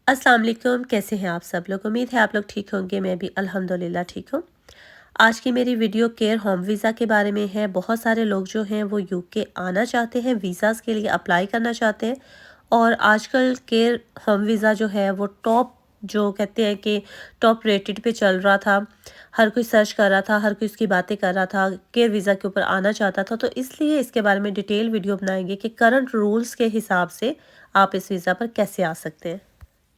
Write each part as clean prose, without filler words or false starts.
अस्सलाम वालेकुम, कैसे हैं आप सब लोग। उम्मीद है आप लोग ठीक होंगे। मैं भी अल्हम्दुलिल्लाह ठीक हूँ। आज की मेरी वीडियो केयर होम वीज़ा के बारे में है। बहुत सारे लोग जो हैं वो यूके आना चाहते हैं, वीज़ाज़ के लिए अप्लाई करना चाहते हैं। और आजकल केयर होम वीज़ा जो है वो टॉप, जो कहते हैं कि टॉप रेटेड पे चल रहा था। हर कोई सर्च कर रहा था, हर कोई इसकी बातें कर रहा था, केयर वीज़ा के ऊपर आना चाहता था। तो इसलिए इसके बारे में डिटेल वीडियो बनाएंगे कि करंट रूल्स के हिसाब से आप इस वीज़ा पर कैसे आ सकते हैं।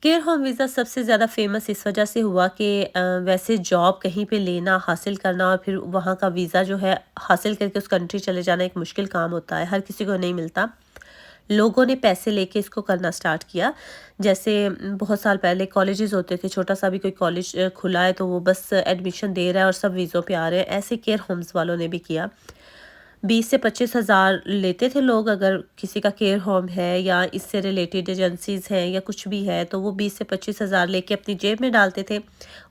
केयर होम वीज़ा सबसे ज़्यादा फेमस इस वजह से हुआ कि वैसे जॉब कहीं पे लेना, हासिल करना और फिर वहाँ का वीज़ा जो है हासिल करके उस कंट्री चले जाना एक मुश्किल काम होता है, हर किसी को नहीं मिलता। लोगों ने पैसे लेके इसको करना स्टार्ट किया। जैसे बहुत साल पहले कॉलेजेस होते थे, छोटा-सा भी कोई कॉलेज खुला है तो वो बस एडमिशन दे रहा है और सब वीज़ों पे आ रहे हैं। ऐसे केयर होम्स वालों ने भी किया। 20 से 25 हज़ार लेते थे लोग, अगर किसी का केयर होम है या इससे रिलेटेड एजेंसीज हैं या कुछ भी है तो वो 20 से 25 हज़ार लेके अपनी जेब में डालते थे।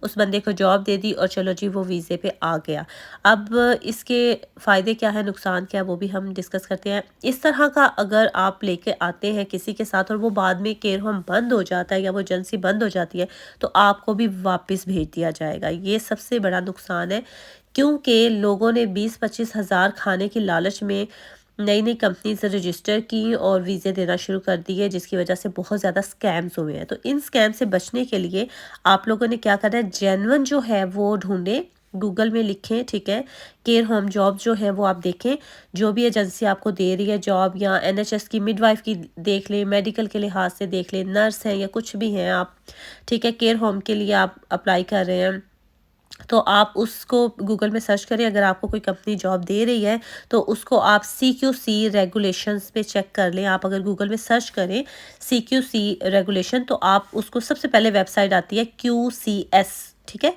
उस बंदे को जॉब दे दी और चलो जी वो वीज़े पे आ गया। अब इसके फ़ायदे क्या है, नुकसान क्या है, वो भी हम डिस्कस करते हैं। इस तरह का अगर आप लेके आते हैं किसी के साथ और वो बाद में केयर होम बंद हो जाता है या वो एजेंसी बंद हो जाती है तो आपको भी वापस भेज दिया जाएगा। ये सबसे बड़ा नुकसान है, क्योंकि लोगों ने 20-25 हज़ार खाने की लालच में नई नई कंपनी से रजिस्टर की और वीज़े देना शुरू कर दिए, जिसकी वजह से बहुत ज़्यादा स्कैम्स हुए हैं। तो इन स्कैम से बचने के लिए आप लोगों ने क्या करना है, जेन्युइन जो है वो ढूंढें, गूगल में लिखें, ठीक है। केयर होम जॉब जो है वो आप देखें, जो भी एजेंसी आपको दे रही है जॉब, या एनएचएस की मिडवाइफ की देख लें, मेडिकल के लिहाज से देख लें, नर्स हैं या कुछ भी हैं आप, ठीक है। केयर होम के लिए आप अप्लाई कर रहे हैं तो आप उसको गूगल में सर्च करें। अगर आपको कोई कंपनी जॉब दे रही है तो उसको आप CQC रेगुलेशंस पे चेक कर लें। आप अगर गूगल में सर्च करें CQC रेगुलेशन तो आप उसको, सबसे पहले वेबसाइट आती है QCS, ठीक है।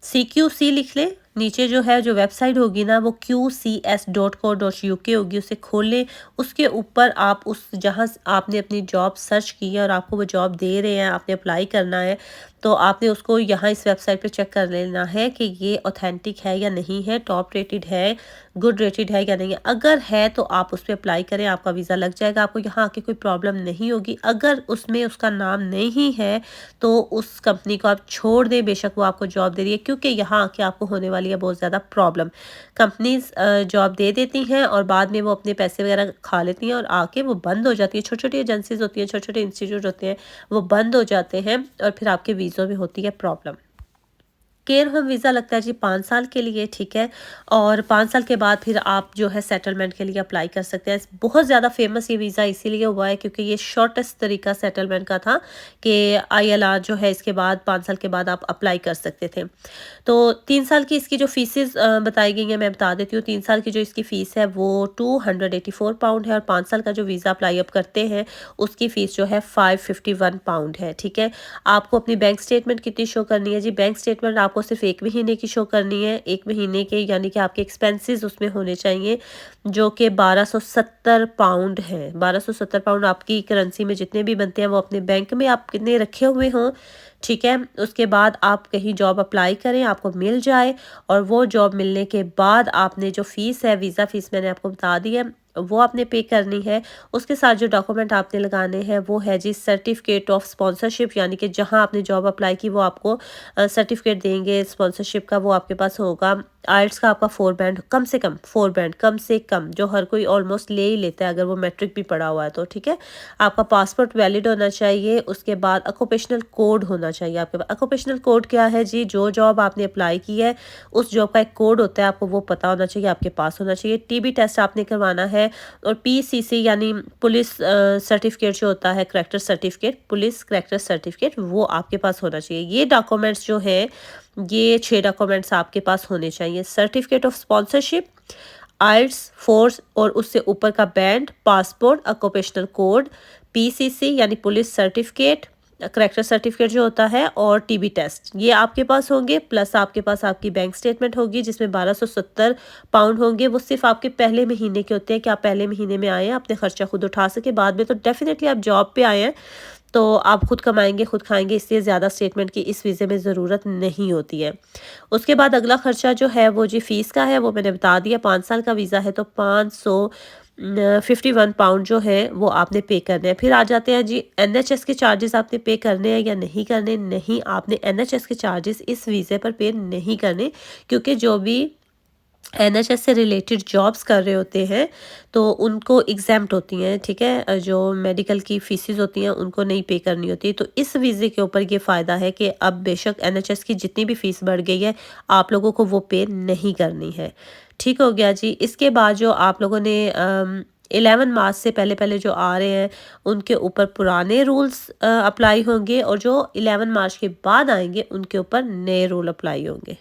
CQC लिख लें, नीचे जो है जो वेबसाइट होगी ना वो qcs.co.uk होगी, उसे खोल लें। उसके ऊपर आप उस जहाँ आपने अपनी जॉब सर्च की है और आपको वो जॉब दे रहे हैं, आपने अप्लाई करना है, तो आपने उसको यहाँ इस वेबसाइट पे चेक कर लेना है कि ये ऑथेंटिक है या नहीं है, टॉप रेटेड है, गुड रेटेड है या नहीं है। अगर है तो आप उस पर अप्लाई करें, आपका वीज़ा लग जाएगा, आपको यहाँ आके कोई प्रॉब्लम नहीं होगी। अगर उसमें उसका नाम नहीं है तो उस कंपनी को आप छोड़ दें, बेशक वो आपको जॉब दे रही है, क्योंकि यहाँ आके आपको होने वाली है बहुत ज़्यादा प्रॉब्लम। कंपनीज जॉब दे देती हैं और बाद में वो अपने पैसे वगैरह खा लेती हैं और आके वो बंद हो जाती है। छोटी छोटी एजेंसीज होती हैं, छोटे छोटे इंस्टीट्यूट होते हैं, वो बंद हो जाते हैं और फिर आपके वीज़ों में होती है प्रॉब्लम। केयर होम वीज़ा लगता है जी 5 साल के लिए, ठीक है। और 5 साल के बाद फिर आप जो है सेटलमेंट के लिए अप्लाई कर सकते हैं। बहुत ज़्यादा फेमस ये वीज़ा इसीलिए हुआ है क्योंकि ये शॉर्टेस्ट तरीका सेटलमेंट का था कि ILR जो है इसके बाद 5 साल के बाद आप अप्लाई कर सकते थे। तो 3 साल की इसकी जो फीसेस बताई गई हैं मैं बता देती हूँ। 3 साल की जो इसकी फ़ीस है वो £284 है और 5 साल का जो वीज़ा अप्लाई आप करते हैं उसकी फ़ीस जो है £551 है, ठीक है। आपको अपनी बैंक स्टेटमेंट कितनी शो करनी है जी, बैंक स्टेटमेंट आपको सिर्फ 1 महीने की शो करनी है। 1 महीने के यानी कि आपके एक्सपेंसेस उसमें होने चाहिए, जो कि £1270 हैं। £1270 आपकी करेंसी में जितने भी बनते हैं वो अपने बैंक में आप कितने रखे हुए हों, ठीक है। उसके बाद आप कहीं जॉब अप्लाई करें, आपको मिल जाए और वो जॉब मिलने के बाद आपने जो फ़ीस है, वीज़ा फ़ीस मैंने आपको बता दी है, वो आपने पे करनी है। उसके साथ जो डॉक्यूमेंट आपने लगाने हैं वो है जी सर्टिफिकेट ऑफ स्पॉन्सरशिप, यानी कि जहां आपने जॉब अप्लाई की वो आपको सर्टिफिकेट देंगे स्पॉन्सरशिप का, वो आपके पास होगा। आइल्स का आपका 4 बैंड, कम से कम 4 बैंड, कम से कम, जो हर कोई ऑलमोस्ट ले ही लेता है अगर वो मैट्रिक भी पढ़ा हुआ है तो, ठीक है। आपका पासपोर्ट वैलिड होना चाहिए। उसके बाद ऑक्यूपेशनल कोड होना चाहिए आपके पास। ऑक्यूपेशनल कोड क्या है जी, जो जॉब आपने अप्लाई की है उस जॉब का एक कोड होता है, आपको वो पता होना चाहिए, आपके पास होना चाहिए। TB टेस्ट आपने करवाना है और PCC यानी पुलिस सर्टिफिकेट जो होता है, character certificate, police character certificate, वो आपके पास होना चाहिए। ये डॉक्यूमेंट्स जो है, ये 6 डॉक्यूमेंट्स आपके पास होने चाहिए। Certificate of sponsorship, IELTS, four और उससे ऊपर का band, passport, occupational code, PCC यानी पुलिस सर्टिफिकेट, करैक्टर सर्टिफिकेट जो होता है, और TB टेस्ट, ये आपके पास होंगे। प्लस आपके पास आपकी बैंक स्टेटमेंट होगी जिसमें £1270 होंगे। वो सिर्फ आपके पहले महीने के होते हैं कि आप पहले महीने में आए हैं, अपने खर्चा खुद उठा सके। बाद में तो डेफिनेटली आप जॉब पे आए हैं तो आप खुद कमाएंगे खुद खाएंगे, इसलिए ज़्यादा स्टेटमेंट की इस वीज़े में ज़रूरत नहीं होती है। उसके बाद अगला खर्चा जो है वो जी फ़ीस का है, वो मैंने बता दिया। 5 साल का वीज़ा है तो 51 पाउंड जो है वो आपने पे करने हैं। फिर आ जाते हैं जी NHS के चार्जेस आपने पे करने हैं या नहीं करने। नहीं, आपने NHS के चार्जेस इस वीज़े पर पे नहीं करने, क्योंकि जो भी NHS से रिलेटेड जॉब्स कर रहे होते हैं तो उनको एग्जैम्प्ट होती हैं, ठीक है। जो मेडिकल की फीसिस होती हैं उनको नहीं पे करनी होती। तो इस वीज़े के ऊपर ये फ़ायदा है कि अब बेशक NHS की जितनी भी फ़ीस बढ़ गई है, आप लोगों को वो पे नहीं करनी है। ठीक हो गया जी। इसके बाद जो आप लोगों ने 11 मार्च से पहले पहले जो आ रहे हैं उनके ऊपर पुराने रूल्स अप्लाई होंगे, और जो 11 मार्च के बाद आएंगे उनके ऊपर नए रूल अप्लाई होंगे।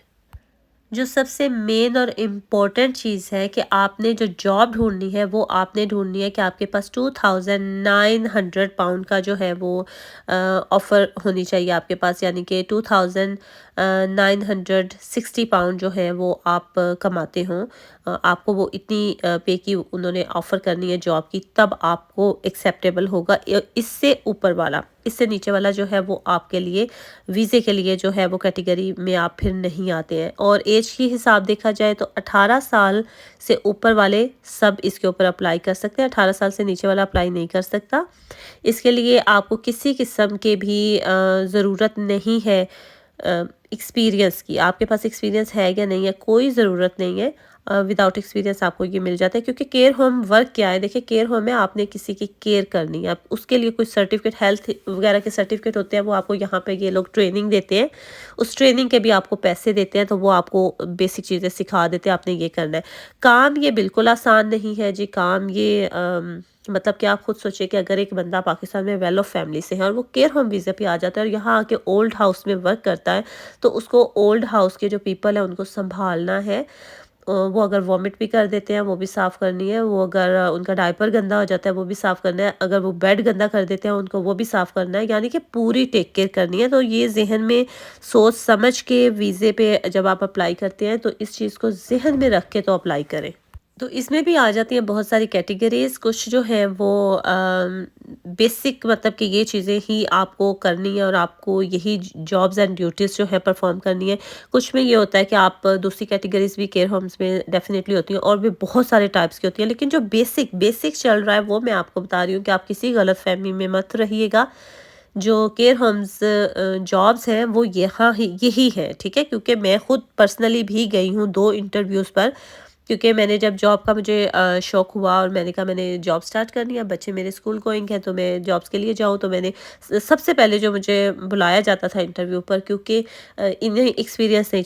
जो सबसे मेन और इम्पोर्टेंट चीज़ है कि आपने जो जॉब ढूंढनी है वो आपने ढूंढनी है कि आपके पास 2900 पाउंड का जो है वो ऑफ़र होनी चाहिए आपके पास, यानी कि 2960 पाउंड जो है वो आप कमाते हो। आपको वो इतनी पे की उन्होंने ऑफ़र करनी है जॉब की, तब आपको एक्सेप्टेबल होगा। इससे ऊपर वाला, इससे नीचे वाला जो है वो आपके लिए वीज़े के लिए जो है वो कैटेगरी में आप फिर नहीं आते हैं। और एज की हिसाब देखा जाए तो 18 साल से ऊपर वाले सब इसके ऊपर अप्लाई कर सकते हैं, 18 साल से नीचे वाला अप्लाई नहीं कर सकता। इसके लिए आपको किसी किस्म के भी ज़रूरत नहीं है एक्सपीरियंस की। आपके पास एक्सपीरियंस है या नहीं है, कोई ज़रूरत नहीं है। विदाउट एक्सपीरियंस आपको ये मिल जाता है, क्योंकि केयर होम वर्क क्या है, देखिए केयर होम में आपने किसी की केयर करनी है। आप उसके लिए कोई सर्टिफिकेट, हेल्थ वगैरह के सर्टिफिकेट होते हैं, वो आपको यहाँ पे ये लोग ट्रेनिंग देते हैं। उस ट्रेनिंग के भी आपको पैसे देते हैं, तो वो आपको बेसिक चीज़ें सिखा देते हैं, आपने ये करना है। काम ये बिल्कुल आसान नहीं है जी। काम ये मतलब कि आप खुद सोचिए कि अगर एक बंदा पाकिस्तान में वेल ऑफ फैमिली से है और वो केयर होम वीज़ा पे आ जाता है और यहाँ आके ओल्ड हाउस में वर्क करता है, तो उसको ओल्ड हाउस के जो पीपल है उनको संभालना है। वो अगर वॉमिट भी कर देते हैं वो भी साफ़ करनी है, वो अगर उनका डायपर गंदा हो जाता है वो भी साफ़ करना है, अगर वो बेड गंदा कर देते हैं उनको वो भी साफ़ करना है, यानी कि पूरी टेक केयर करनी है। तो ये ज़हन में सोच समझ के वीज़े पे जब आप अप्लाई करते हैं तो इस चीज़ को ज़हन में रख के तो अप्लाई करें। तो इसमें भी आ जाती हैं बहुत सारी कैटेगरीज़। कुछ जो हैं वो बेसिक, मतलब कि ये चीज़ें ही आपको करनी है और आपको यही जॉब्स एंड ड्यूटीज़ जो है परफॉर्म करनी है। कुछ में ये होता है कि आप दूसरी कैटेगरीज़ भी केयर होम्स में डेफ़िनेटली होती हैं, और भी बहुत सारे टाइप्स की होती हैं। लेकिन जो बेसिक बेसिक चल रहा है वो मैं आपको बता रही हूँ कि आप किसी गलतफ़हमी में मत रहिएगा। जो केयर होम्स जॉब्स हैं वो यहाँ ही यही है, ठीक है। क्योंकि मैं खुद पर्सनली भी गई हूँ 2 इंटरव्यूज़ पर, क्योंकि मैंने जब जॉब का मुझे शौक़ हुआ और मैंने कहा मैंने जॉब स्टार्ट करनी है, बच्चे मेरे स्कूल गोइंग हैं तो मैं जॉब्स के लिए जाऊँ, तो मैंने सबसे पहले जो मुझे बुलाया जाता था इंटरव्यू पर, क्योंकि इन्हें एक्सपीरियंस नहीं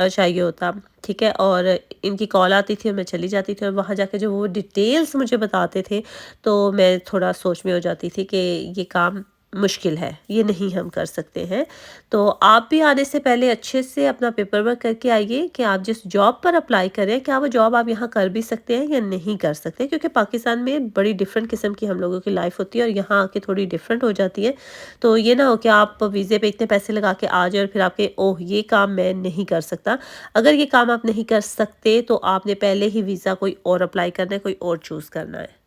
चाहिए होता, ठीक है। और इनकी कॉल आती थी और मैं चली जाती थी, और वहाँ जाके जो वो डिटेल्स मुझे बताते थे तो मैं थोड़ा सोच में हो जाती थी कि ये काम मुश्किल है, ये नहीं हम कर सकते हैं। तो आप भी आने से पहले अच्छे से अपना पेपर वर्क करके आइए कि आप जिस जॉब पर अप्लाई करें, क्या वो जॉब आप यहाँ कर भी सकते हैं या नहीं कर सकते, क्योंकि पाकिस्तान में बड़ी डिफरेंट किस्म की हम लोगों की लाइफ होती है और यहाँ आके थोड़ी डिफरेंट हो जाती है। तो ये ना हो कि आप वीज़े पे इतने पैसे लगा के आ जाए और फिर आपके ओह ये काम मैं नहीं कर सकता। अगर ये काम आप नहीं कर सकते तो आपने पहले ही वीज़ा कोई और अप्लाई करना है, कोई और चूज़ करना है।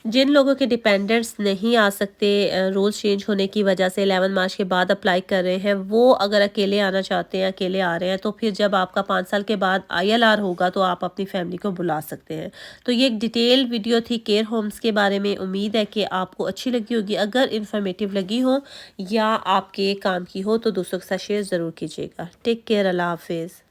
जिन लोगों के डिपेंडेंट्स नहीं आ सकते रूल्स चेंज होने की वजह से 11 मार्च के बाद अप्लाई कर रहे हैं, वो अगर अकेले आना चाहते हैं, अकेले आ रहे हैं, तो फिर जब आपका 5 साल के बाद ILR होगा तो आप अपनी फैमिली को बुला सकते हैं। तो ये एक डिटेल वीडियो थी केयर होम्स के बारे में। उम्मीद है कि आपको अच्छी लगी होगी। अगर इन्फॉर्मेटिव लगी हो या आपके काम की हो तो दूसरों के साथ शेयर ज़रूर कीजिएगा। टेक केयर, अल्लाह हाफिज़।